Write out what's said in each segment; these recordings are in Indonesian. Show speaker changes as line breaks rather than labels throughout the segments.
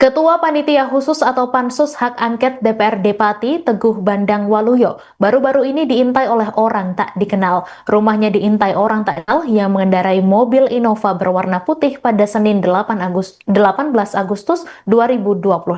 Ketua Panitia Khusus atau Pansus Hak Angket DPRD Pati, Teguh Bandang Waluyo, baru-baru ini diintai oleh orang tak dikenal. Rumahnya diintai orang tak dikenal yang mengendarai mobil Innova berwarna putih pada Senin 18 Agustus 2025.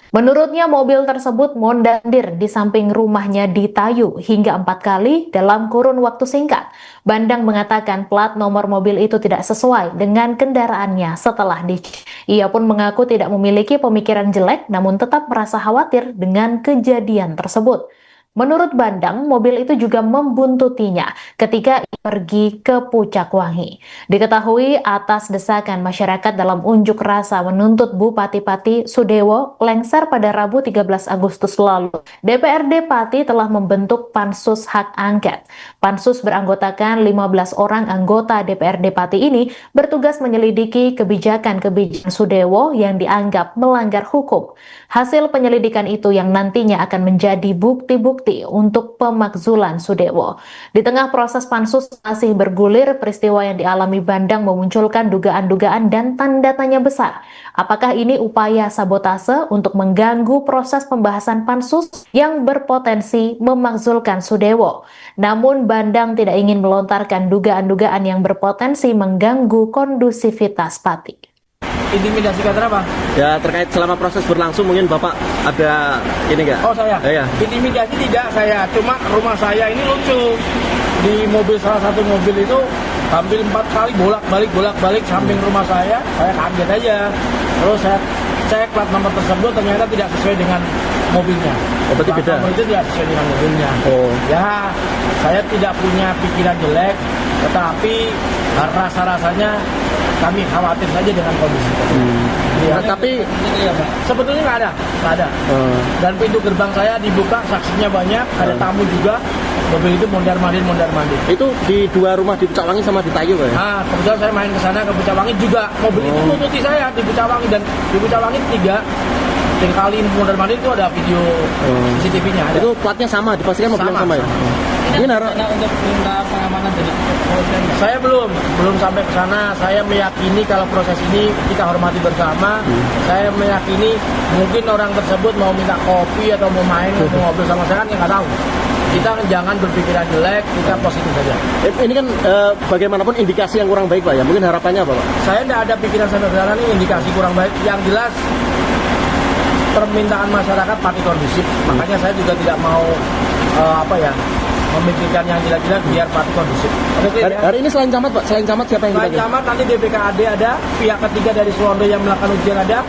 Menurutnya mobil tersebut mondar-mandir di samping rumahnya di Tayu hingga 4 kali dalam kurun waktu singkat. Bandang mengatakan plat nomor mobil itu tidak sesuai dengan kendaraannya setelah dicek. Ia pun mengaku tidak memiliki pemikiran jelek namun tetap merasa khawatir dengan kejadian tersebut. Menurut Bandang, mobil itu juga membuntutinya ketika ia pergi ke Pucak Wangi. Diketahui atas desakan masyarakat dalam unjuk rasa menuntut Bupati Pati Sudewo lengser pada Rabu 13 Agustus lalu. DPRD Pati telah membentuk Pansus Hak Angket. Pansus beranggotakan 15 orang anggota DPRD Pati ini bertugas menyelidiki kebijakan-kebijakan Sudewo yang dianggap melanggar hukum. Hasil penyelidikan itu yang nantinya akan menjadi bukti-bukti untuk pemakzulan Sudewo. Di tengah proses pansus masih bergulir, peristiwa yang dialami Bandang memunculkan dugaan-dugaan dan tanda tanya besar. Apakah ini upaya sabotase untuk mengganggu proses pembahasan pansus yang berpotensi memakzulkan Sudewo? Namun Bandang tidak ingin melontarkan dugaan-dugaan yang berpotensi mengganggu kondusivitas Pati.
Intimidasi kata apa?
Ya terkait selama proses berlangsung mungkin Bapak ada ini enggak?
Oh saya?
Ya.
Intimidasi tidak saya, cuma rumah saya ini lucu. Di mobil salah satu mobil itu hampir 4 kali bolak-balik samping rumah saya kaget aja. Terus saya cek plat nomor tersebut ternyata tidak sesuai dengan mobilnya.
Oh berarti beda?
Nomor itu tidak sesuai dengan mobilnya.
Oh.
Ya, saya tidak punya pikiran jelek, tetapi rasa-rasanya kami khawatir saja dengan kondisi itu.
Ya, tapi
sebetulnya nggak ada. Dan pintu gerbang saya dibuka, saksinya banyak, ada tamu juga. Mobil itu mondar-mandir.
Itu di dua rumah di Pucak Wangi sama di Tayu ya?
Nah, kebetulan saya main ke sana ke Pucak Wangi juga. Mobil itu menutupi saya di Pucak Wangi, dan di Pucak Wangi 3 kali mondar-mandir itu ada video CCTV-nya.
Itu platnya sama, dipastikan mobil yang sama ya?
Ini untuk minta pengamanan dari saya belum sampai ke sana. Saya meyakini kalau proses ini kita hormati bersama. Saya meyakini mungkin orang tersebut mau minta kopi atau mau main atau ngobrol sama saya, kan nggak tahu. Kita jangan berpikiran jelek, kita positif saja.
Ini kan bagaimanapun indikasi yang kurang baik Pak ya. Mungkin harapannya apa Pak?
Saya tidak ada pikiran sampai sekarang ini indikasi kurang baik. Yang jelas permintaan masyarakat Pati kondusif. Makanya saya juga tidak mau memikirkan yang jelas-jelas biar Pati kondusif.
Hari ini selain camat Pak, selain camat siapa yang kita?
Selain camat nanti DPKAD ada, pihak ketiga dari Suwondo yang melakukan ujian ada.